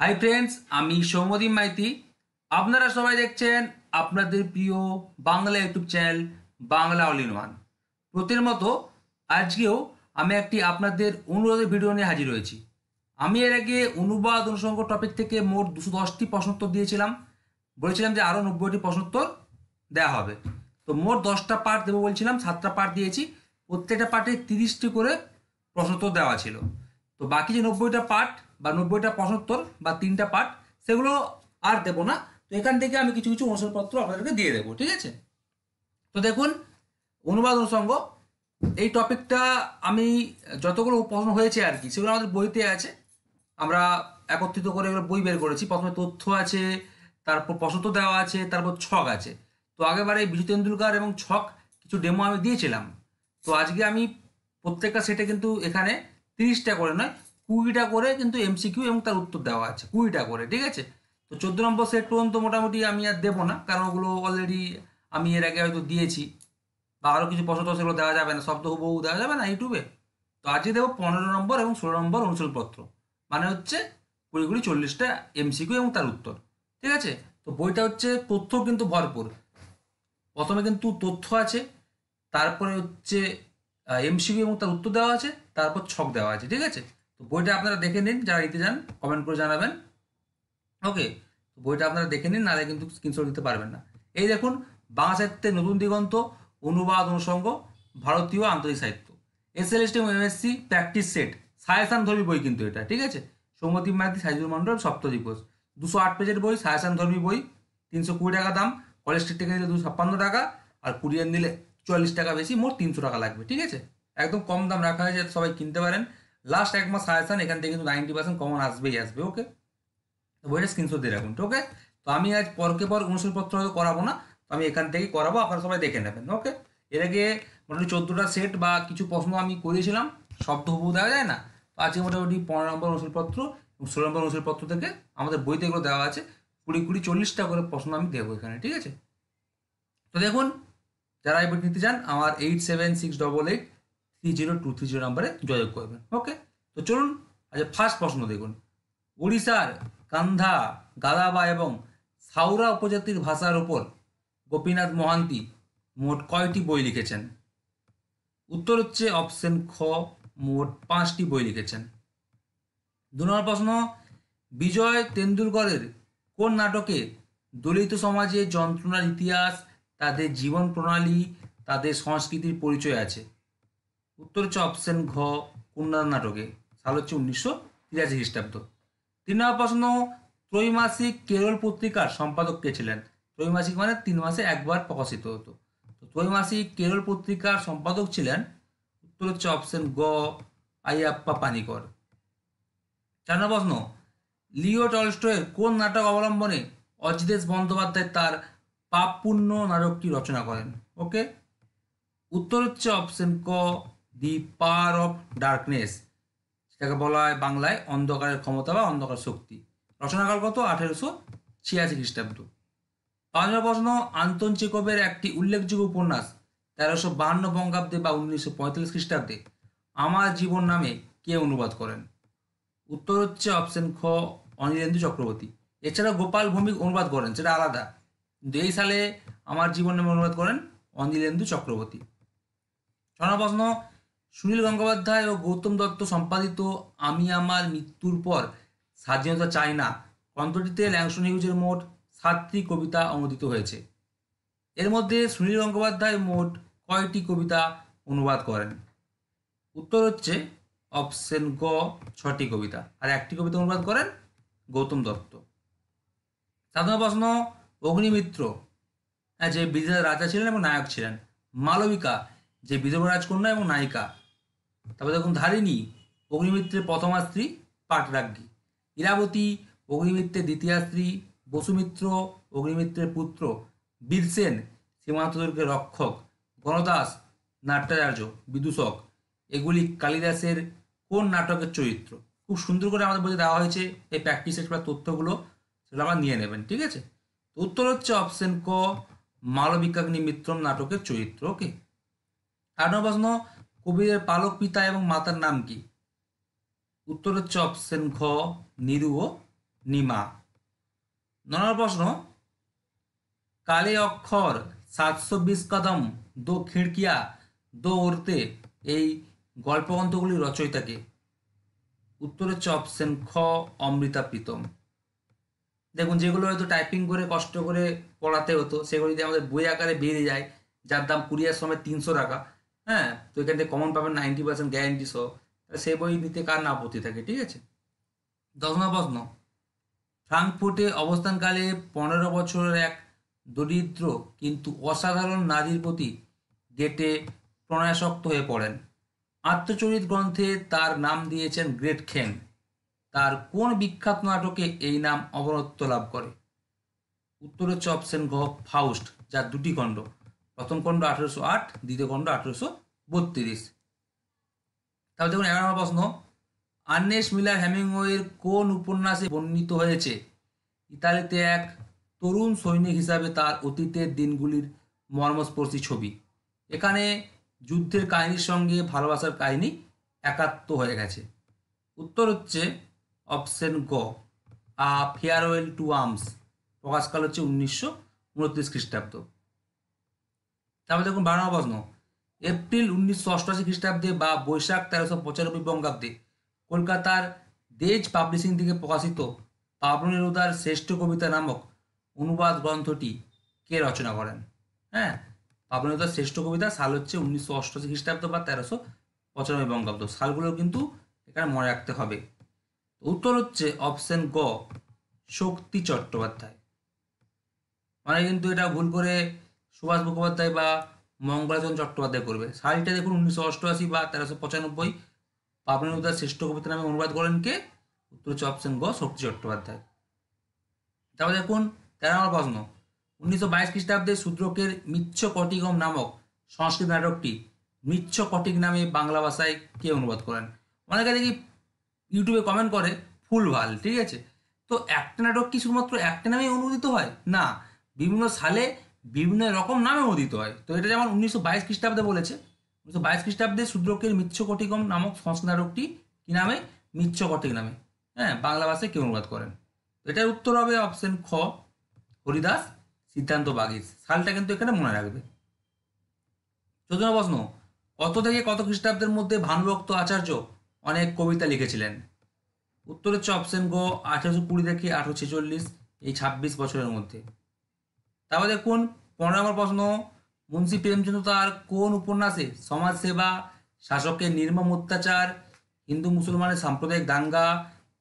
Hi friends, আমি সৌম্যদীপ মাইতি। আপনারা সবাই দেখছেন আপনাদের প্রিয় Bangla YouTube channel Bangla all in one. প্রতির মতো আজকেও আমি একটি আপনাদের অনুরোধের ভিডিও নিয়ে হাজির হয়েছি। আমি এর আগে অনুবাদ অনুষঙ্গ টপিক থেকে মোট 210টি প্রশ্নোত্তর দিয়েছিলাম। বলেছিলাম যে আরও 90টি প্রশ্নোত্তর দেওয়া হবে। তো মোট 10টা পার্ট দেবো বলছিলাম, 7টা পার্ট দিয়েছি। প্রত্যেকটা পার্টে 30টি করে প্রশ্নোত্তর দেওয়া ছিল। তো বাকি যে 90টা পার্ট বা 90টা প্রশ্নোত্তর বা 3টা পার্ট, সেগুলো আর দেবো না। তো এখান থেকে আমি কিছু কিছু অনুসরণপত্র আপনাদেরকে দিয়ে দেবো, ঠিক আছে? তো দেখুন, অনুবাদ অনুষঙ্গ এই টপিকটা আমি যতগুলো প্রশ্ন হয়েছে আর কি, সেগুলো আমাদের বইতে আছে। আমরা একত্রিত করে এগুলো বই বের করেছি। প্রথমে তথ্য আছে, তারপর প্রশ্নোত্তর দেওয়া আছে, তারপর ছক আছে। তো আগেবারে বিজু তেন্ডুলকর এবং ছক কিছু ডেমো আমি দিয়েছিলাম। তো আজকে আমি প্রত্যেকটা সেটে কিন্তু এখানে 30টা করে নয়, 20টা করে কিন্তু এমসিকিউ এবং তার উত্তর দেওয়া আছে, 20টা করে, ঠিক আছে? তো 14 নম্বর সেট পর্যন্ত মোটামুটি আমি আর দেবো না, কারণ ওগুলো অলরেডি আমি এর আগে হয়তো দিয়েছি। বা আরও কিছু প্রশ্ন তো সেগুলো দেওয়া যাবে না, সব তো হুবহু দেওয়া যাবে না ইউটিউবে। তো আজকে দেবো 15 নম্বর এবং 16 নম্বর অনুশীলনপত্র, মানে হচ্ছে 20-40টা এমসিকিউ এবং তার উত্তর, ঠিক আছে? তো বইটা হচ্ছে তথ্য কিন্তু ভরপুর। প্রথমে কিন্তু তথ্য আছে, তারপরে হচ্ছে এমসিকিউ এবং তার উত্তর দেওয়া আছে, তারপর ছক দেওয়া আছে, ঠিক আছে? তো বইটা আপনারা দেখে নিন, যারা নিতে চান কমেন্ট করে জানাবেন। ওকে, তো বইটা আপনারা দেখে নিন, নাহলে কিন্তু স্ক্রিনশট দিতে পারবেন না। এই দেখুন, বাংলা সাহিত্যের নতুন দিগন্ত, অনুবাদ অনুষঙ্গ, ভারতীয় আন্তর্জাতিক সাহিত্য, এসএলএসটি এবং এমএসসি প্র্যাকটিস সেট, সায়াসান ধর্মী বই কিন্তু এটা, ঠিক আছে? সৌম্যদীপ মাইতি, সাইজুল মন্ডল, সপ্তদ্বীপ ঘোষ। 208 পেজের বই, সায়াসান ধর্মী বই। 320 টাকা দাম। কলেজ স্ট্রিট থেকে নিলে 256 টাকা, আর কুরিয়ার নিলে 44 টাকা বেশি, মোট 300 টাকা লাগবে, ঠিক আছে? একদম কম দাম রাখা হয়েছে, সবাই কিনতে পারেন। লাস্ট এক মাস সায়াসান, এখান থেকে কিন্তু 90% কমন আসবেই আসবে। ওকে, তো বইটা স্ক্রিনশট দিয়ে রাখুন, ওকে? তো আমি আজ পরকে পর অনুশীলনপত্র হয়তো করাবো না, তো আমি এখান থেকেই করাবো, আপনারা সবাই দেখে নেবেন। ওকে, এর আগে মোটামুটি 14টা সেট বা কিছু প্রশ্ন আমি করিয়েছিলাম, সব তো হুবহু দেওয়া যায় না। তো আজকে মোটামুটি 15 নম্বর অনুশীলনপত্র এবং 16 নম্বর অনুশীলনপত্র থেকে আমাদের বইতে এগুলো দেওয়া আছে। 20-40টা করে প্রশ্ন আমি দেবো এখানে, ঠিক আছে? তো দেখুন, যারা এই বইটি নিতে চান আমার 8768830230 নাম্বারে যোগাযোগ করবেন। ওকে, তো চলুন আচ্ছা, ফার্স্ট প্রশ্ন দেখুন। উড়িষ্যার কান্ধা, গাদাবা এবং সাউরা উপজাতির ভাষার উপর গোপীনাথ মহান্তি মোট কয়টি বই লিখেছেন? উত্তর হচ্ছে অপশন খ, মোট 5টি বই লিখেছেন। 2 নম্বর প্রশ্ন, বিজয় তেন্ডুলকরের কোন নাটকে দলিত সমাজে যন্ত্রণার ইতিহাস, তাদের জীবন প্রণালী, তাদের সংস্কৃতির পরিচয় আছে? উত্তর হচ্ছে অপশন ঘ, কন্যাদান নাটকে। সাল হচ্ছে 1983 খ্রিস্টাব্দ। 3 নম্বর প্রশ্ন, ত্রৈমাসিক কেরল পত্রিকার সম্পাদক কে ছিলেন? ত্রৈমাসিক মানে 3 মাসে একবার প্রকাশিত হতো। তো ত্রৈমাসিক কেরল পত্রিকার সম্পাদক ছিলেন, উত্তর হচ্ছে অপশন গ, আইয়াপ্পা পানিকর। 4 নম্বর প্রশ্ন, লিও টলস্টয়ের কোন নাটক অবলম্বনে অজিতেশ বন্দ্যোপাধ্যায় তার পাপ পুণ্য নাটকটি রচনা করেন? ওকে, উত্তর হচ্ছে অপশন ক, দি পাওয়ার অফ ডার্কনেস, সেটাকে বলা হয় বাংলায় অন্ধকারের ক্ষমতা বা অন্ধকার শক্তি। রচনাকাল কত? 1886 খ্রিস্টাব্দ। 5 নম্বর প্রশ্ন, আন্তন চেকবের একটি উল্লেখযোগ্য উপন্যাস 1352 বঙ্গাব্দে বা 1945 খ্রিস্টাব্দে আমার জীবন নামে কে অনুবাদ করেন? উত্তর হচ্ছে অপশন খ, অনিলেন্দু চক্রবর্তী। এছাড়া গোপাল ভৌমিক অনুবাদ করেন, সেটা আলাদা, কিন্তু এই সালে আমার জীবন নামে অনুবাদ করেন অনিলেন্দু চক্রবর্তী। 6 নম্বর প্রশ্ন, সুনীল গঙ্গোপাধ্যায় ও গৌতম দত্ত সম্পাদিত আমি আমার মৃত্যুর পর স্বাধীনতা চাই না গ্রন্থটিতে ল্যাংস্টন হিউজের মোট 7টি কবিতা অনুদিত হয়েছে। এর মধ্যে সুনীল গঙ্গোপাধ্যায় মোট কয়টি কবিতা অনুবাদ করেন? উত্তর হচ্ছে অপশন গ, 6টি কবিতা, আর একটি কবিতা অনুবাদ করেন গৌতম দত্ত। 7 নম্বর প্রশ্ন, অগ্নিমিত্র যে বিজয় রাজা ছিলেন এবং নায়ক ছিলেন, মালবিকা যে বিধবা রাজকন্যা এবং নায়িকা, তারপর দেখুন ধারিণী অগ্নিমিত্রের প্রথমা স্ত্রী পাটরাজ্ঞী, ইরাবতী অগ্নিমিত্রের দ্বিতীয় স্ত্রী, বসুমিত্র অগ্নিমিত্রের পুত্র, বীরসেন সীমান্ত দুর্গের রক্ষক, গণদাস নাট্যাচার্য বিদূষক, এগুলি কালিদাসের কোন নাটকের চরিত্র? খুব সুন্দর করে আমাদের বইতে দেওয়া হয়েছে, এই প্র্যাকটিসের তথ্যগুলো সেগুলো আমরা নিয়ে নেবেন, ঠিক আছে? তো উত্তর হচ্ছে অপশন ক, মালবিকাগ্নি মিত্রম নাটকের চরিত্র। ওকে, 8 নম্বর প্রশ্ন, কবিদের পালক পিতা এবং মাতার নাম কি? উত্তর হচ্ছে অপশন ঘ, নিরু ও নিমা। 9 প্রশ্ন, কালে অক্ষর 720 কদম দো খিড়কিয়া দো ওরতে, এই গল্পগ্রন্থগুলির রচয়িতাকে? উত্তর হচ্ছে অপশন খ, অমৃতা প্রীতম। দেখুন, যেগুলো হয়তো টাইপিং করে কষ্ট করে পড়াতে হতো সেগুলো যদি আমাদের বই আকারে বেরিয়ে যায়, যার দাম কুরিয়ার সময় 300 টাকা, হ্যাঁ, তো এখান থেকে কমন পাবেন 90% গ্যারেন্টি সহ, তাহলে সেই বই নিতে কার না আপত্তি থাকে? ঠিক আছে। 10 নম্বর প্রশ্ন, ফ্রাঙ্কফুর্টে অবস্থানকালে 15 বছরের এক দরিদ্র কিন্তু অসাধারণ নারীর প্রতি গেটে প্রণয়াসক্ত হয়ে পড়েন। আত্মচরিত গ্রন্থে তার নাম দিয়েছেন গ্রেটখেন। তার কোন বিখ্যাত নাটকে এই নাম অমরত্ব লাভ করে? উত্তর হচ্ছে অপশন ঘ, ফাউস্ট, যার দুটি খণ্ড, প্রথম খণ্ড 1808, দ্বিতীয় খণ্ড 1832। তাহলে দেখুন 11 নম্বর প্রশ্ন, আর্নেস্ট মিলার হেমিংওয়ের কোন উপন্যাসে বর্ণিত হয়েছে ইতালিতে এক তরুণ সৈনিক হিসাবে তার অতীতের দিনগুলির মর্মস্পর্শী ছবি? এখানে যুদ্ধের কাহিনীর সঙ্গে ভালোবাসার কাহিনী একাত্ম হয়ে গেছে। উত্তর হচ্ছে অপশন গ, ফেয়ারওয়েল টু আর্মস, প্রকাশকাল হচ্ছে 1929 খ্রিস্টাব্দ। তারপরে দেখুন 12 নম্বর প্রশ্ন, এপ্রিল 1988 খ্রিস্টাব্দে বা বৈশাখ 1395 বঙ্গাব্দে কলকাতার দেজ পাবলিশিং থেকে প্রকাশিত পাবলো নেরুদার শ্রেষ্ঠ কবিতা নামক অনুবাদ গ্রন্থটি কে রচনা করেন? হ্যাঁ, পাবলো নেরুদার শ্রেষ্ঠ কবিতা সাল হচ্ছে 1988 খ্রিস্টাব্দ বা 1395 বঙ্গাব্দ। সালগুলো কিন্তু এখানে মনে রাখতে হবে। উত্তর হচ্ছে অপশন গ, শক্তি চট্টোপাধ্যায়। মানে কিন্তু এটা ভুল করে সুভাষ মুখোপাধ্যায় বা মঙ্গলাচরণ চট্টোপাধ্যায় করবে। সালটা দেখুন 1988 বা 1395, পাবলো নেরুদার শ্রেষ্ঠ কবিতা নামে অনুবাদ করেন কে? উত্তর হচ্ছে অপশন গ, শক্তি চট্টোপাধ্যায়। তারপর দেখুন 13 নম্বর প্রশ্ন, 1922 খ্রিস্টাব্দে শূদ্রকের মৃচ্ছকটিকম নামক সংস্কৃত নাটকটি মৃচ্ছকটিক নামে বাংলা ভাষায় কে অনুবাদ করেন? অনেকে দেখি ইউটিউবে কমেন্ট করে ভুলভাল, ঠিক আছে। তো একটা নাটক কি শুধুমাত্র একটা নামেই অনুদিত হয়? না, বিভিন্ন সালে বিভিন্ন রকম নামে অনুদিত হয়। তো এটা যেমন 1922 খ্রিস্টাব্দে বলেছে, 1922 খ্রিস্টাব্দে শূদ্রকের মৃচ্ছকটিকম নামক সংস্কৃত নাটকটি কি নামে? মৃচ্ছকটিক নামে, হ্যাঁ, বাংলা ভাষায় কে অনুবাদ করেন? এটার উত্তর হবে অপশন খ, হরিদাস সিদ্ধান্ত বাগিস। সালটা কিন্তু এখানে মনে রাখবে। 14 প্রশ্ন, কত থেকে কত খ্রিস্টাব্দের মধ্যে ভানুভক্ত আচার্য অনেক কবিতা লিখেছিলেন? উত্তর হচ্ছে অপশন গ, 1820 থেকে 1846, এই 26 বছরের মধ্যে। তারপর দেখুন 15 নম্বর প্রশ্ন, মুন্সী প্রেমচন্দ্র তার কোন উপন্যাসে সমাজসেবা, শাসকের নির্মম অত্যাচার, হিন্দু মুসলমানের সাম্প্রদায়িক দাঙ্গা,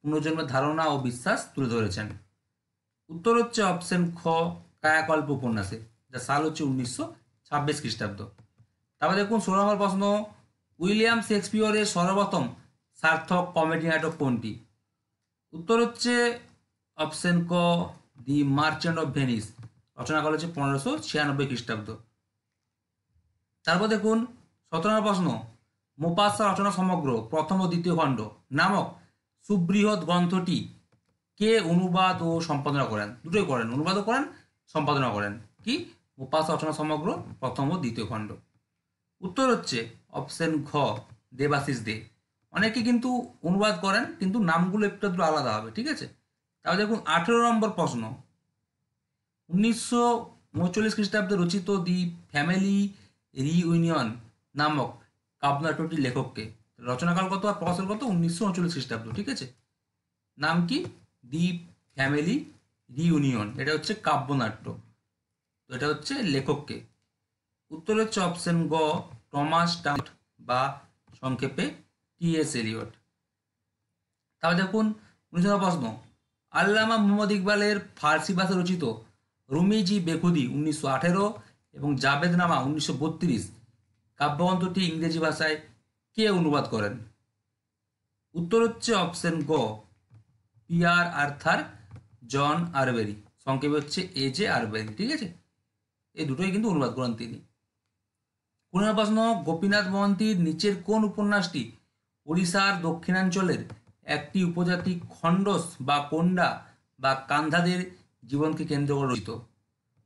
পুনর্জন্মের ধারণা ও বিশ্বাস তুলে ধরেছেন? উত্তর হচ্ছে অপশন খ, কায়াকল্প উপন্যাসে, যার সাল হচ্ছে 1926 খ্রিস্টাব্দ। তারপর দেখুন 16 নম্বর প্রশ্ন, উইলিয়াম শেক্সপিয়রের সর্বপ্রথম সার্থক কমেডি নাটক কোনটি? উত্তর হচ্ছে অপশন ক, দি মার্চেন্ট অফ ভেনিস, রচনা করা হচ্ছে 1596 খ্রিস্টাব্দ। তারপর দেখুন 17 নম্বর প্রশ্ন, মোপাসা রচনা সমগ্র প্রথম ও দ্বিতীয় খণ্ড নামক সুবৃহৎ গ্রন্থটি কে অনুবাদ ও সম্পাদনা করেন? দুটোই করেন, অনুবাদও করেন, সম্পাদনা করেন। কি? মোপাসা রচনা সমগ্র প্রথম ও দ্বিতীয় খণ্ড। উত্তর হচ্ছে অপশন ঘ, দেবাশিস দে। অনেকে কিন্তু অনুবাদ করেন, কিন্তু নামগুলো একটু একটু আলাদা হবে, ঠিক আছে। তাহলে দেখুন 18 নম্বর প্রশ্ন, 1939 খ্রিস্টাব্দে রচিত দি ফ্যামিলি রিইউনিয়ন নামক কাব্যনাট্যটির লেখককে? রচনাকাল কত আর প্রকাশকাল কত? 1939 খ্রিস্টাব্দ, ঠিক আছে। নাম কি? দি ফ্যামিলি রিইউনিয়ন, এটা হচ্ছে কাব্যনাট্য। তো এটা হচ্ছে লেখককে? উত্তর হচ্ছে অপশন গ, টমাস টাউট বা সংক্ষেপে টি.এস. এলিয়ট। তাহলে দেখুন 19 প্রশ্ন, আল্লামা মুহাম্মদ ইকবালের ফার্সি ভাষা রচিত রুমিজি বেখুদি 1918 এবং জাবেদনামা 1932 কাব্যগ্রন্থটি ইংরেজি ভাষায় কে অনুবাদ করেন? উত্তর হচ্ছে অপশন গ, পি.আর. আর্থার জন আরবেরি, সংক্ষেপে হচ্ছে এ.জে. আরবেরি, ঠিক আছে। এই দুটোই কিন্তু অনুবাদ করেন তিনি। 15 প্রশ্ন, গোপীনাথ মহন্তির নিচের কোন উপন্যাসটি ওড়িশার দক্ষিণাঞ্চলের একটি উপজাতি খণ্ডস বা কোন্ডা বা কান্ধাদের জীবনকে কেন্দ্র করে রচিত?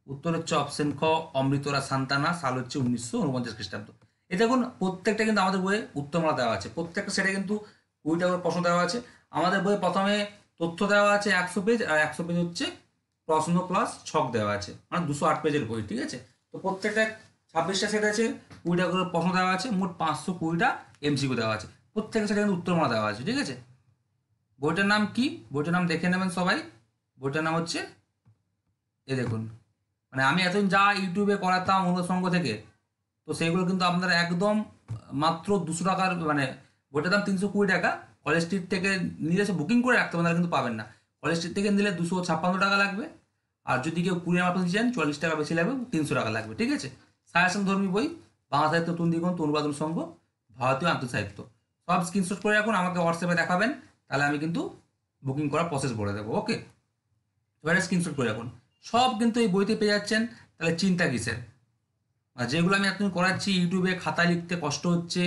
উত্তর হচ্ছে অপশন খ, অমৃতরা সান্তানা, সাল হচ্ছে 1949 খ্রিস্টাব্দ। এ দেখুন প্রত্যেকটা কিন্তু আমাদের বইয়ে উত্তরমালা দেওয়া আছে, প্রত্যেকটা সেটা কিন্তু 20টা করে প্রশ্ন দেওয়া আছে। আমাদের বইয়ে প্রথমে তথ্য দেওয়া আছে 100 পেজ, আর 100 পেজ হচ্ছে প্রশ্ন প্লাস ছক দেওয়া আছে, মানে 208 পেজের বই। ঠিক আছে, তো প্রত্যেকটা 26টা সেট আছে, 20টা করে প্রশ্ন দেওয়া আছে, মোট 520টা এমসিকিউ দেওয়া আছে, প্রত্যেকটা সেটা কিন্তু উত্তরমালা দেওয়া আছে। ঠিক আছে, বইটার নাম কি? বইটার নাম দেখে নেবেন সবাই। বইটার নাম হচ্ছে, এ দেখুন, মানে আমি এতদিন যা ইউটিউবে করাতাম অনুসঙ্গ থেকে, তো সেইগুলো কিন্তু আপনারা একদম মাত্র 200 টাকার, মানে বইটার দাম 320 টাকা। কলেজ স্ট্রিট থেকে নিলে, সে বুকিং করে রাখতে আপনারা কিন্তু পাবেন না। কলেজ স্ট্রিট থেকে নিলে 256 টাকা লাগবে, আর যদি কেউ কুরিয়ার মাধ্যমে চান 40 টাকা বেশি লাগবে, 300 টাকা লাগবে। ঠিক আছে, সায়াসন ধর্মী বই, বাংলা সাহিত্য নতুন দিগন্ত, অনুবাদন সংঘ, ভারতীয় আন্তঃসাহিত্য, সব স্ক্রিনশট করে রাখুন, আমাকে হোয়াটসঅ্যাপে দেখাবেন, তাহলে আমি কিন্তু বুকিং করার প্রসেস বলে দেবো। ওকে, এবারে স্ক্রিনশট করে রাখুন, সব কিন্তু এই বইতে পেয়ে যাচ্ছেন। তাহলে চিন্তা কিসের? আর যেগুলো আমি এতদিন করাচ্ছি, ইউটিউবে খাতায় লিখতে কষ্ট হচ্ছে,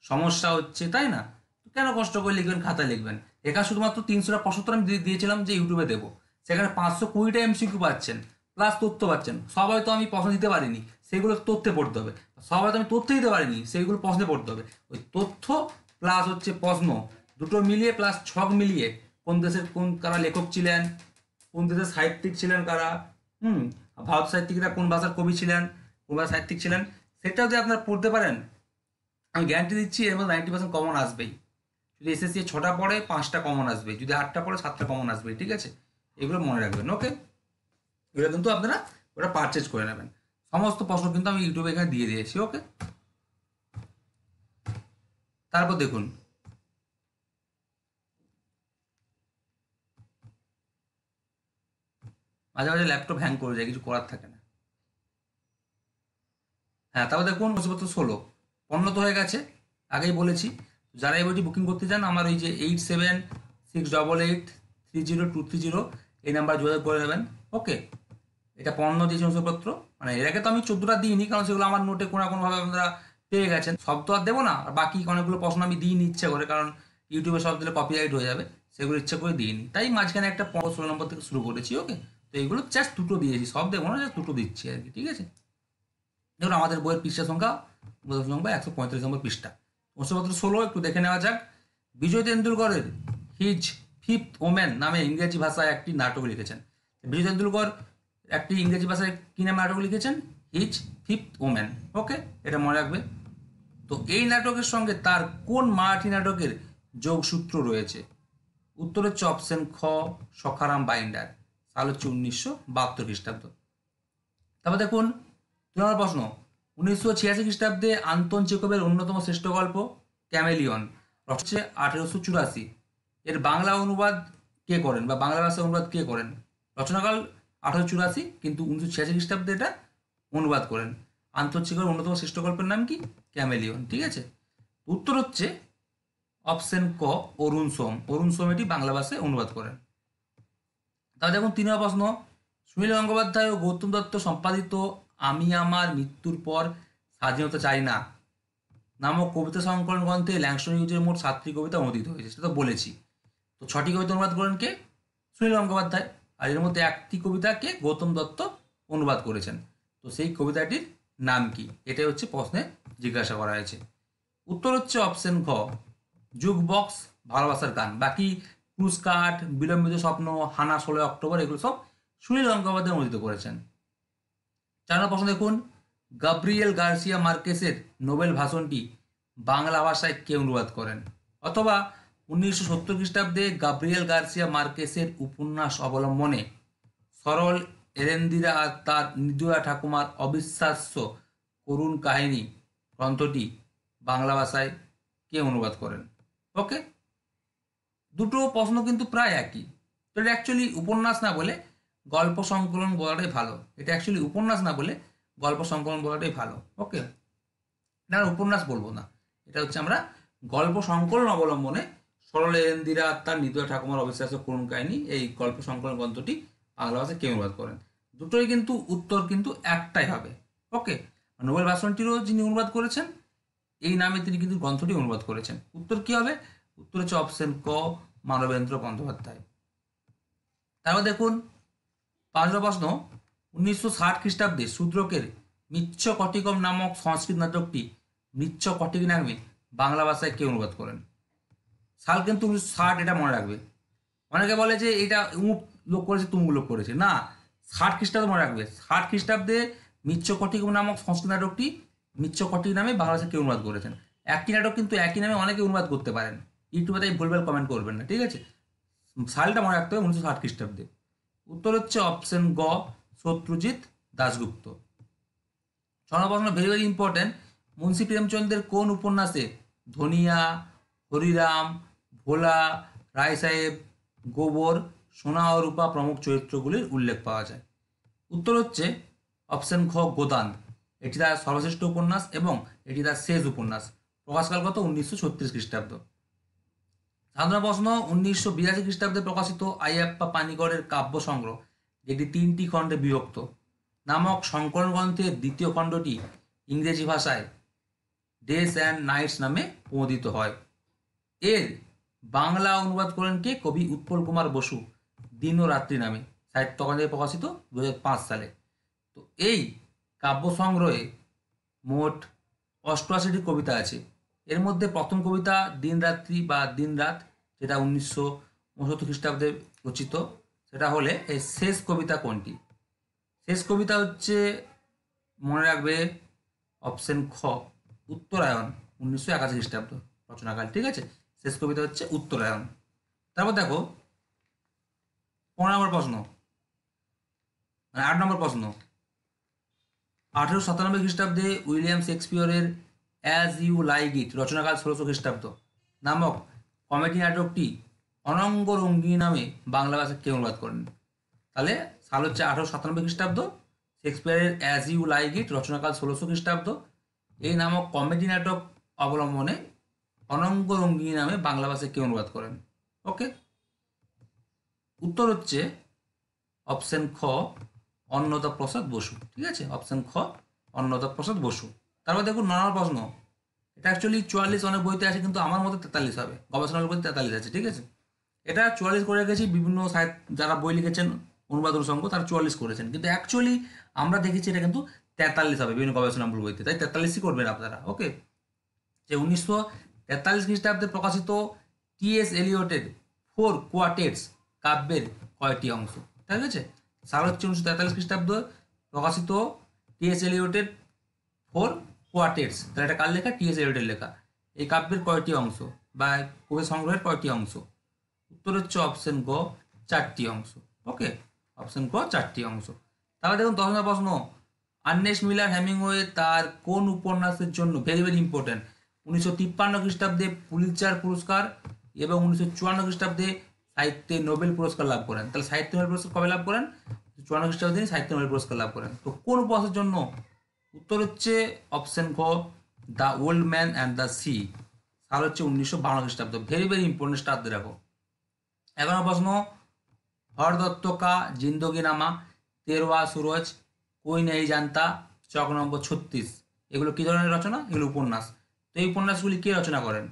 সমস্যা হচ্ছে, তাই না? তো কেন কষ্ট করে লিখবেন, খাতায় লিখবেন? এখানে শুধুমাত্র 375 আমি দিয়েছিলাম যে ইউটিউবে দেবো, সেখানে 520টা এমসিকিউ পাচ্ছেন, প্লাস তথ্য পাচ্ছেন। সবাই তো আমি প্রশ্ন দিতে পারিনি, সেগুলো তথ্যে পড়তে হবে। সবাই তো আমি তথ্য দিতে পারিনি, সেইগুলো প্রশ্নে পড়তে হবে। ওই তথ্য প্লাস হচ্ছে প্রশ্ন, দুটো মিলিয়ে প্লাস ছক মিলিয়ে, কোন দেশের কোন কারা লেখক ছিলেন, কোন দেশের সাহিত্যিক ছিলেন কারা, হুম, ভারত সাহিত্যিকরা কোন ভাষার কবি ছিলেন, কোন ভাষার সাহিত্যিক ছিলেন, সেটাও যদি আপনারা পড়তে পারেন, আমি গ্যারান্টি দিচ্ছি এর মধ্যে 90% কমন আসবেই। যদি এসএসসি 6টা পড়ে 5টা কমন আসবে, যদি 8টা পড়ে 7টা কমন আসবে। ঠিক আছে, এগুলো মনে রাখবেন। ওকে, এগুলো কিন্তু আপনারা ওটা পারচেজ করে নেবেন। সমস্ত প্রশ্ন কিন্তু আমি ইউটিউবে এখানে দিয়ে দিয়েছি। ওকে, তারপর দেখুন, মাঝে মাঝে ল্যাপটপ হ্যাং করে যায়, কিছু করার থাকে না। হ্যাঁ, তারপর দেখুন প্রশ্নপত্র 16 পণ্যত হয়ে গেছে, আগেই বলেছি। যারা এই বইটি বুকিং করতে চান, আমার ওই যে 8768830230 এই নাম্বার যোগাযোগ করে নেবেন। ওকে, এটা পণ্য দিয়েছে ওষুধপত্র, মানে এর আগে তো আমি 14টা দিইনি, কারণ সেগুলো আমার নোটে কোনো না কোনোভাবে আপনারা পেয়ে গেছেন। সব তো আর দেবো না, আর বাকি অনেকগুলো প্রশ্ন আমি দিইনি ইচ্ছে করে, কারণ ইউটিউবে সব দিলে কপিরাইট হয়ে যাবে, সেগুলো ইচ্ছে করে দিইনি। তাই মাঝখানে একটা 15-16 নম্বর থেকে শুরু করেছি। ওকে, তো এইগুলো জাস্ট দুটো দিয়েছি, সব দেবো না, জাস্ট দুটো দিচ্ছি আর কি। ঠিক আছে, দেখুন আমাদের বইয়ের পৃষ্ঠা সংখ্যা 135 নম্বর পৃষ্ঠা, প্রশ্নপত্র 16 একটু দেখে নেওয়া যাক। বিজয় তেন্ডুলকরের হিজ ফিফথ ওমেন নামে ইংরেজি ভাষায় একটি নাটক লিখেছেন। বিজয় তেন্ডুলকর একটি ইংরেজি ভাষায় কি নামে নাটক লিখেছেন? His fifth women. ওকে, এটা মনে রাখবে। তো এই নাটকের সঙ্গে তার কোন মারাঠি নাটকের যোগসূত্র রয়েছে? উত্তর হচ্ছে অপশন খ, সখারাম বাইন্ডার, সাল হচ্ছে 1972 খ্রিস্টাব্দ। তারপর দেখুন 2 নম্বর প্রশ্ন, 1986 খ্রিস্টাব্দে আন্তন চেকবের অন্যতম শ্রেষ্ঠ গল্প ক্যামেলিয়ন হচ্ছে 1884। এর বাংলা অনুবাদ কে করেন, বা বাংলা ভাষায় অনুবাদ কে করেন? রচনাকাল 1884, কিন্তু 1986 খ্রিস্টাব্দে এটা অনুবাদ করেন। আন্তন চেকবের অন্যতম শ্রেষ্ঠ গল্পের নাম কি? ক্যামেলিয়ন। ঠিক আছে, উত্তর হচ্ছে অপশন ক, অরুণ সোম। অরুণ সোম এটি বাংলা ভাষায় অনুবাদ করেন। তাহলে দেখুন 3 নম্বর প্রশ্ন, সুনীল গঙ্গোপাধ্যায় ও গৌতম দত্ত সম্পাদিত আমি আমার মৃত্যুর পর স্বাধীনতা চাই না নামক কবিতা সংকলন গ্রন্থে ল্যাংস্টন হিউজের মোট 7টি কবিতা অনুদিত হয়েছে, সেটা তো বলেছি। তো 6টি কবিতা অনুবাদ করেন কে? সুনীল গঙ্গোপাধ্যায়। আর এর মধ্যে একটি কবিতাকে গৌতম দত্ত অনুবাদ করেছেন। তো সেই কবিতাটির নাম কি? এটাই হচ্ছে প্রশ্নে জিজ্ঞাসা করা হয়েছে। উত্তর হচ্ছে অপশন ঘ, জুক বক্স, ভালোবাসার গান। বাকি পুরস্কার, বিলম্বিত স্বপ্ন, হানা, 16 অক্টোবর, এগুলো সব সুনীল গঙ্গোপাধ্যায় অনুদিত করেছেন। 4 নম্বর প্রশ্ন দেখুন, গাব্রিয়েল গার্সিয়া মার্কেসের নোবেল ভাষণটি বাংলা ভাষায় কে অনুবাদ করেন? অথবা 1970 খ্রিস্টাব্দে গাব্রিয়েল গার্সিয়া মার্কেসের উপন্যাস অবলম্বনে সরল এরেন্দিরা আর তার নির্দয়া ঠাকুমার অবিশ্বাস্য করুণ কাহিনী গ্রন্থটি বাংলা ভাষায় কে অনুবাদ করেন? ওকে, দুটো প্রশ্ন কিন্তু প্রায় একই। তো এটা অ্যাকচুয়ালি উপন্যাস না বলে গল্প সংকলন বলাটাই ভালো। এটা অ্যাকচুয়ালি উপন্যাস না বলে গল্প সংকলন বলাটাই ভালো। ওকে, এটা আমরা উপন্যাস বলবো না, এটা হচ্ছে আমরা গল্প সংকলন অবলম্বনে সরল এরেন্দিরা আর তার নির্দয়া ঠাকুমার অবিশ্বাস্য করুণ কাহিনী, এই গল্প সংকলন গ্রন্থটি বাংলা ভাষায় কে অনুবাদ করেন? দুটোই কিন্তু উত্তর কিন্তু একটাই হবে। ওকে, নোবেল ভাষণটিরও যিনি অনুবাদ করেছেন, এই নামে তিনি কিন্তু গ্রন্থটি অনুবাদ করেছেন। উত্তর কি হবে? উত্তর হচ্ছে অপশন ক, মানবেন্দ্র বন্দ্যোপাধ্যায়। তারপর দেখুন 5 নম্বর প্রশ্ন, 1960 খ্রিস্টাব্দে শূদ্রকের মৃচ্ছকটিকম নামক সংস্কৃত নাটকটি মৃচ্ছকটিক নামে বাংলা ভাষায় কে অনুবাদ করেন? সাল কিন্তু 1960, এটা মনে রাখবে। অনেকে বলে যে এটা উমুক লোক করেছে তুমুক লোক করেছে, না, 60 খ্রিস্টাব্দে মনে রাখবে, 60 খ্রিস্টাব্দে মিচ্ছকটিক নামক সংস্কৃত নাটকটি মিচ্ছকটিক নামে বাংলাদেশে কেউ অনুবাদ করেছেন। একই নাটক কিন্তু একই নামে অনেকে অনুবাদ করতে পারেন, ইউটিউবে তাই ভুলভাল কমেন্ট করবেন না, ঠিক আছে। সালটা মনে রাখতে হবে 1960 খ্রিস্টাব্দে। উত্তর হচ্ছে অপশন গ, সত্যজিৎ দাশগুপ্ত। 6 নম্বর প্রশ্ন, ভেরি ভেরি ইম্পর্টেন্ট, মুন্সী প্রেমচন্দ্রের কোন উপন্যাসে ধনিয়া, হরিরাম, ভোলা, রায় সাহেব, গোবর, সোনা ও রূপা প্রমুখ চরিত্রগুলির উল্লেখ পাওয়া যায়? উত্তর হচ্ছে অপশন খ, গোদান। এটি তার সর্বশ্রেষ্ঠ উপন্যাস এবং এটি তার শেষ উপন্যাস। প্রকাশকাল কত? 1936 খ্রিস্টাব্দ। সাধারণ প্রশ্ন, 1982 খ্রিস্টাব্দে প্রকাশিত আইয়াপ্পা পানিগড়ের কাব্য সংগ্রহ, যেটি 3টি খণ্ডে বিভক্ত, নামক সংকলন গ্রন্থের দ্বিতীয় খণ্ডটি ইংরেজি ভাষায় ডেজ অ্যান্ড নাইটস নামে অনুদিত হয়। এর বাংলা অনুবাদ করেন কে? কবি উৎপল কুমার বসু দিন ও রাত্রি নামে, সাহিত্য অকাদেমি প্রকাশিত 2005 সালে। তো এই কাব্য সংগ্রহে মোট 88টি কবিতা আছে। এর মধ্যে প্রথম কবিতা দিন রাত্রি বা দিন রাত, যেটা 1969 খ্রিস্টাব্দে রচিত, সেটা হলে এই শেষ কবিতা কোনটি? শেষ কবিতা হচ্ছে, মনে রাখবে, অপশন খ, উত্তরায়ণ, 1981 খ্রিস্টাব্দ রচনাকাল, ঠিক আছে। শেষ কবিতা হচ্ছে উত্তরায়ণ। তারপর দেখো 15 নম্বর প্রশ্ন, 8 নম্বর প্রশ্ন, 1897 খ্রিস্টাব্দে উইলিয়াম শেক্সপিয়রের অ্যাজ ইউ লাইক ইট রচনাকাল 1600 খ্রিস্টাব্দ নামক কমেডি নাটকটি অনঙ্গ রঙ্গি নামে বাংলা ভাষায় কে অনুবাদ করেন? তাহলে সাল হচ্ছে 1897 খ্রিস্টাব্দ, শেক্সপিয়রের অ্যাজ ইউ লাইক ইট রচনাকাল 1600 খ্রিস্টাব্দ, এই নামক কমেডি নাটক অবলম্বনে অনঙ্গ রঙ্গি নামে বাংলা ভাষায় কে অনুবাদ করেন? ওকে, উত্তর হচ্ছে অপশন খ, অন্নদা প্রসাদ বসু, ঠিক আছে। অপশন খ, অন্নদা প্রসাদ বসু। তারপর দেখুন 9 নম্বর প্রশ্ন, এটা অ্যাকচুয়ালি 44 অনেক বইতে আছে, কিন্তু আমার মতে 43 হবে, গবেষণার বইতে 43 আছে, ঠিক আছে। এটা 44 করে রেখেছি, বিভিন্ন সাহিত্য যারা বই লিখেছেন অনুবাদ অনুষঙ্গ তারা 44 করেছেন, কিন্তু অ্যাকচুয়ালি আমরা দেখেছি এটা কিন্তু 43 হবে বিভিন্ন গবেষণামূলক বইতে, তাই 43ই করবেন আপনারা। ওকে, যে 1943 খ্রিস্টাব্দে প্রকাশিত টি.এস. এলিয়টের 4 কোয়ার্টেটস কাব্যের কয়টি অংশ? ঠিক আছে, সাল হচ্ছে 1943 খ্রিস্টাব্দ প্রকাশিত টি.এস. এলিয়টের 4 কোয়ার্টেটস, তাহলে এটা কার লেখা? টি.এস. এলিয়টের লেখা। এই কাব্যের কয়টি অংশ বা কবি সংগ্রহের কয়টি অংশ? উত্তর হচ্ছে অপশন গ, 4টি অংশ। ওকে, অপশন গ, 4টি অংশ। তাহলে দেখুন 10 নম্বর প্রশ্ন, আর্নেস্ট মিলার হেমিংওয়ে তার কোন উপন্যাসের জন্য, ভেরি ভেরি ইম্পর্টেন্ট, 1953 খ্রিস্টাব্দে পুলিৎজার পুরস্কার এবং 1954 খ্রিস্টাব্দে সাহিত্যে নোবেল পুরস্কার লাভ করেন? তাহলে সাহিত্য নোবেল পুরস্কার কবে লাভ করেন? 54 খ্রিস্টাব্দে সাহিত্য নোবেল পুরস্কার লাভ করেন। তো কোন উপন্যাসের জন্য? উত্তর হচ্ছে অপশন খ, the old man and the sea, সাল হচ্ছে 1952 খ্রিস্টাব্দ। ভেরি ভেরি ইম্পর্টেন্ট, স্টার দিয়ে রাখো। 11 প্রশ্ন, হর দত্ত কা জিন্দগিনামা, তেরওয়া সুরজ, কোই নেই জানতা, চক নম্বর 36, এগুলো কি ধরনের রচনা? এগুলো উপন্যাস। তো এই উপন্যাসগুলি কে রচনা করেন?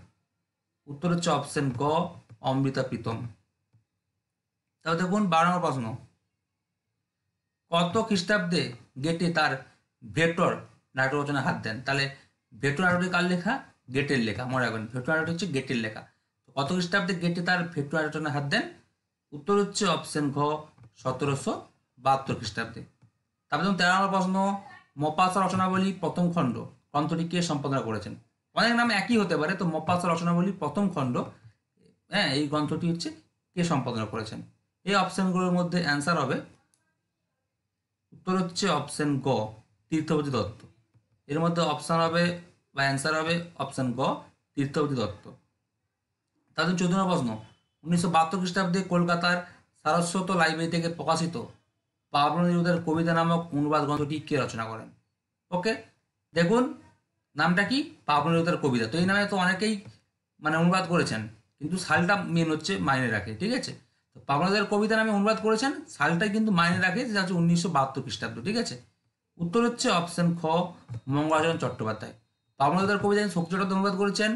উত্তর হচ্ছে অপশন গ, অমৃতা প্রীতম। তাহলে দেখুন 12 নম্বর প্রশ্ন, কত খ্রিস্টাব্দে গেটে তার ভেক্টর নাটক রচনা হাত দেন? তাহলে ভেক্টর নাটকটি কার লেখা? গেটের লেখা, মনে রাখবেন, ভেক্টর নাটকটি হচ্ছে গেটের লেখা। তো কত খ্রিস্টাব্দে গেটে তার ভেক্টর নাটক রচনা হাত দেন? উত্তর হচ্ছে অপশন ঘ, 1772 খ্রিস্টাব্দে। তারপর দেখুন 13 নম্বর প্রশ্ন, মপাসা রচনাবলী প্রথম খণ্ড গ্রন্থটি কে সম্পাদনা করেছেন? অনেক নাম একই হতে পারে, তো মপাসা রচনাবলী প্রথম খণ্ড, হ্যাঁ, এই গ্রন্থটি হচ্ছে কে সম্পাদনা করেছেন? এই অপশনগুলোর মধ্যে অ্যান্সার হবে, উত্তর হচ্ছে অপশন গ, তীর্থপতি দত্ত। এর মধ্যে অপশন হবে বা অ্যান্সার হবে অপশন গ, তীর্থপতি দত্ত। তাদের 14 নম্বর প্রশ্ন, 1972 খ্রিস্টাব্দে কলকাতার সারস্বত লাইব্রেরি থেকে প্রকাশিত পাবন নেরুদার কবিতা নামক অনুবাদ গ্রন্থটি কে রচনা করেন? ওকে, দেখুন নামটা কি? পাবন নেরুদার কবিতা। তো এই নামে তো অনেকেই মানে অনুবাদ করেছেন, কিন্তু সালটা মেন হচ্ছে মাইনে রাখে, ঠিক আছে। তো পাবন নেরুদার কবিতা নামে অনুবাদ করেছেন, সালটাই কিন্তু মাইনে রাখে, যেটা হচ্ছে 1972 খ্রিস্টাব্দ, ঠিক আছে। উত্তর হচ্ছে অপশন খ, মঙ্গলাচরণ চট্টোপাধ্যায়। পাবন নেরুদার কবিতা শক্তি চট্টোপাধ্যায় অনুবাদ করেছেন,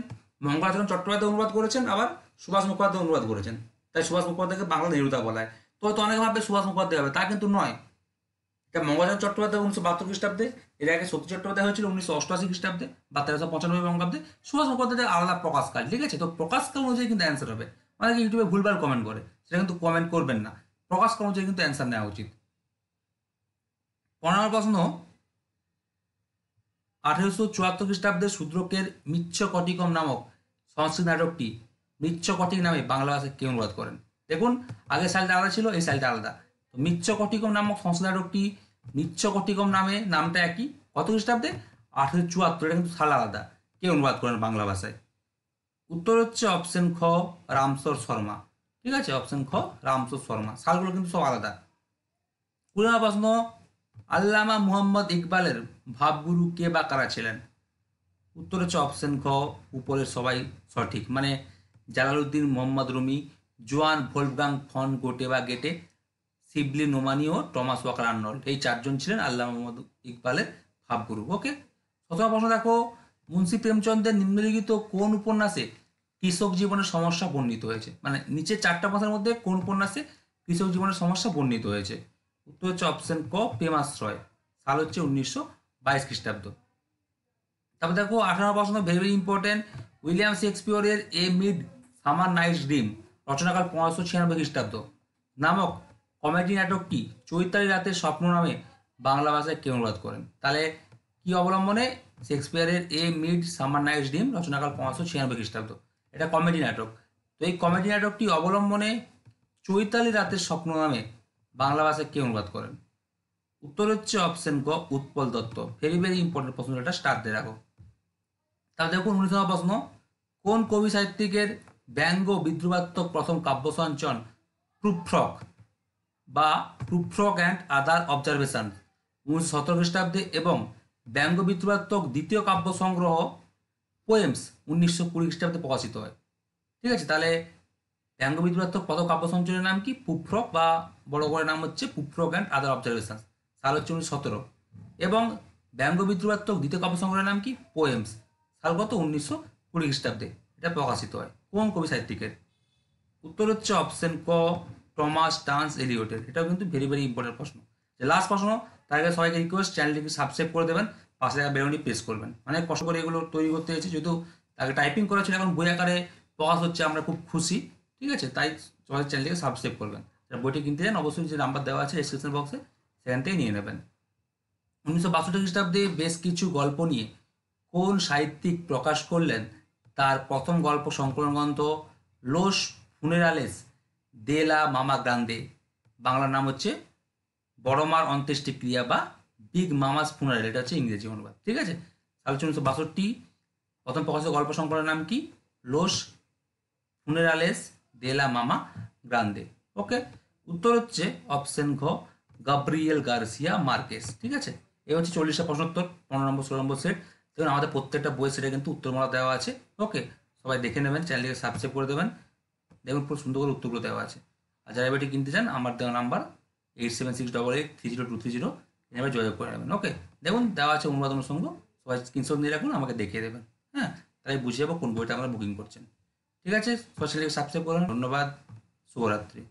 মঙ্গলাচরণ চট্টোপাধ্যায় অনুবাদ করেছেন, আবার সুভাষ মুখোপাধ্যায় অনুবাদ করেছেন, তাই সুভাষ মুখোপাধ্যায়কে বাংলা নেরুদা বলা হয়। তো হয়তো অনেকে ভাববে সুভাষ মুখোপাধ্যায় হবে, তা কিন্তু নয়। এটা মঙ্গলাচরণ চট্টোপাধ্যায় 1972 খ্রিস্টাব্দে, এর আগে শক্তি চট্টোপাধ্যায় হয়েছিল 1988 খ্রিস্টাব্দে বা 1395 বঙ্গাব্দে। সুভাষ মুখোপাধ্যায় আলাদা প্রকাশকাল, ঠিক আছে। তো প্রকাশকাল অনুযায়ী কিন্তু অ্যান্সার হবে। অনেকে ইউটিউবে ভুলভাল কমেন্ট করে, সেটা কিন্তু কমেন্ট করবেন না, প্রকাশ কর্মচারী কিন্তু অ্যান্সার নেওয়া উচিত। 15 প্রশ্ন, 1874 খ্রিস্টাব্দে শূদ্রকের মৃচ্ছকটিকম নামক সংস্কৃত নাটকটি মৃচ্ছকটিক নামে বাংলা ভাষায় কে অনুবাদ করেন? দেখুন, আগের সালটা আলাদা ছিল, এই সালটা আলাদা। তো মৃচ্ছকটিকম নামক সংস্কৃত নাটকটি মৃচ্ছকটিকম নামে, নামটা একই, কত খ্রিস্টাব্দে? 1874। এটা কিন্তু সাল আলাদা। কে অনুবাদ করেন বাংলা ভাষায়? উত্তর হচ্ছে অপশন খ, রামসর শর্মা। ঠিক আছে, অপশন খ রামসর শর্মা। সালগুলো কিন্তু সব আলাদা। 15 প্রশ্ন, আল্লামা মুহাম্মদ ইকবালের ভাবগুরু কে বা কারা ছিলেন? উত্তর হচ্ছে অপশন খ, উপরের সবাই সঠিক, মানে জালালউদ্দিন মোহাম্মদ রুমি, জোয়ান ভোলফগাং ফন গোটে বা গেটে, শিবলি নোমানি ও টমাস ওয়াকার আর্নল্ড, এই চারজন ছিলেন আল্লামা মুহাম্মদ ইকবালের ভাবগুরু। ওকে, 17 প্রশ্ন দেখো, মুন্সী প্রেমচন্দের নিম্নলিখিত কোন উপন্যাসে কৃষক জীবনের সমস্যা বর্ণিত হয়েছে? মানে নিচে 4টা প্রশ্নের মধ্যে কোন উপন্যাসে কৃষক জীবনের সমস্যা বর্ণিত হয়েছে? উত্তর হচ্ছে অপশন ক, প্রেমাশ্রয়। সাল হচ্ছে 1922 খ্রিস্টাব্দ। তারপর দেখো 18 প্রশ্ন, ভেরি ভেরি ইম্পর্টেন্ট, উইলিয়াম শেক্সপিয়রের এ মিড সামার নাইটস ড্রিম রচনাকাল 1596 খ্রিস্টাব্দ নামক কমেডি নাটকটি চৈতালি রাতের স্বপ্ন নামে বাংলা ভাষায় কে অনুবাদ করেন? তাহলে কি অবলম্বনে? শেক্সপিয়রের এ মিড সামার নাইটস ড্রিম রচনাকাল 1596 খ্রিস্টাব্দ, এটা কমেডি নাটক। তো এই কমেডি নাটকটি অবলম্বনে চৈতালি রাতের স্বপ্ন নামে বাংলা ভাষায় কে অনুবাদ করেন? উত্তর হচ্ছে অপশন গ, Utpal Dutta. Very very important প্রশ্ন, এটা স্টার্ট দিয়ে রাখো। তাহলে দেখুন 19 প্রশ্ন, কোন কবি সাহিত্যিকের ব্যঙ্গ বিদ্রুপাত্মক প্রথম কাব্য সঞ্চন প্রুফ্রক বা প্রুফ্রক অ্যান্ড আদার অবজারভেশন 1917 খ্রিস্টাব্দে এবং ব্যঙ্গ বিদ্রুপাত্মক দ্বিতীয় কাব্য সংগ্রহ পোয়েমস 1920 খ্রিস্টাব্দে প্রকাশিত হয়? ঠিক আছে, তাহলে ব্যঙ্গ বিদ্রুপাত্মক প্রথম কাব্য সঞ্চনের নাম কি? প্রুফ্রক, বা বড় করে নাম হচ্ছে প্রুফ্রক অ্যান্ড আদার অবজারভেশন, সাল হচ্ছে 1917। এবং ব্যঙ্গ বিদ্রুপাত্মক দ্বিতীয় কাব্য সংগ্রহের নাম কি? পোয়েমস, সাল কত? 1920 খ্রিস্টাব্দে এটা প্রকাশিত হয়। কোন কবি সাহিত্যিকের? উত্তর হচ্ছে অপশন ক, টমাস টান্স এলিয়টের। এটাও কিন্তু ভেরি ভেরি ইম্পর্টেন্ট প্রশ্ন। যে লাস্ট প্রশ্ন, তার আগে সবাইকে রিকোয়েস্ট, চ্যানেলটিকে সাবস্ক্রাইব করে দেবেন, পাশে থাকা বেলনটি প্রেস করবেন। অনেক কষ্ট করে এগুলো তৈরি করতে হয়েছে, যেহেতু তাকে টাইপিং করা ছিল, এখন বই আকারে প্রকাশ হচ্ছে, আমরা খুব খুশি। ঠিক আছে, তাই সবাই চ্যানেলটিকে সাবস্ক্রাইব করবেন। যারা বইটি কিনতে চান অবশ্যই যে নাম্বার দেওয়া আছে ডিসক্রিপশন বক্সে, সেখান থেকে নিয়ে নেবেন। 1962 খ্রিস্টাব্দে বেশ কিছু গল্প নিয়ে কোন সাহিত্যিক প্রকাশ করলেন তার প্রথম গল্প সংকলন গ্রন্থ লোস ফুনেরালেস দে লা মামা গ্রান্দে? বাংলার নাম হচ্ছে বড় মার অন্ত্যেষ্টিক্রিয়া বা বিগ মামাস ফুনারেল, এটা হচ্ছে ইংরেজি অনুবাদ। ঠিক আছে, সাল 1962। প্রথম প্রকাশিত গল্প সংকলনের নাম কি? লোস ফুনেরালেস দে লা মামা গ্রান্দে। ওকে, উত্তর হচ্ছে অপশন ঘ, গাব্রিয়েল গার্সিয়া মার্কেস। ঠিক আছে, এই হচ্ছে 40টা প্রশ্নোত্তর, 15 নম্বর 16 নম্বর সেট। দেখুন আমাদের প্রত্যেকটা বই সেটা কিন্তু উত্তরমালা দেওয়া আছে। ওকে, সবাই দেখে নেবেন, চ্যানেলটিকে সাবস্ক্রাইব করে দেবেন। দেখুন পুরো সুন্দর করে উত্তরগুলো দেওয়া আছে। আর যারা বইটি কিনতে চান, আমার দেওয়া নাম্বার 8768830230 এভাবে যোগাযোগ করে নেবেন। ওকে, দেখুন দেওয়া আছে অনুবাদ অনুষঙ্গ, সবাই স্ক্রিনশট নিয়ে রাখুন, আমাকে দেখিয়ে দেবেন। হ্যাঁ, তাই বুঝে যাবো কোন বইটা আমরা বুকিং করছেন। ঠিক আছে, সবাই চ্যানেলটিকে সাবস্ক্রাইব করুন। ধন্যবাদ, শুভরাত্রি।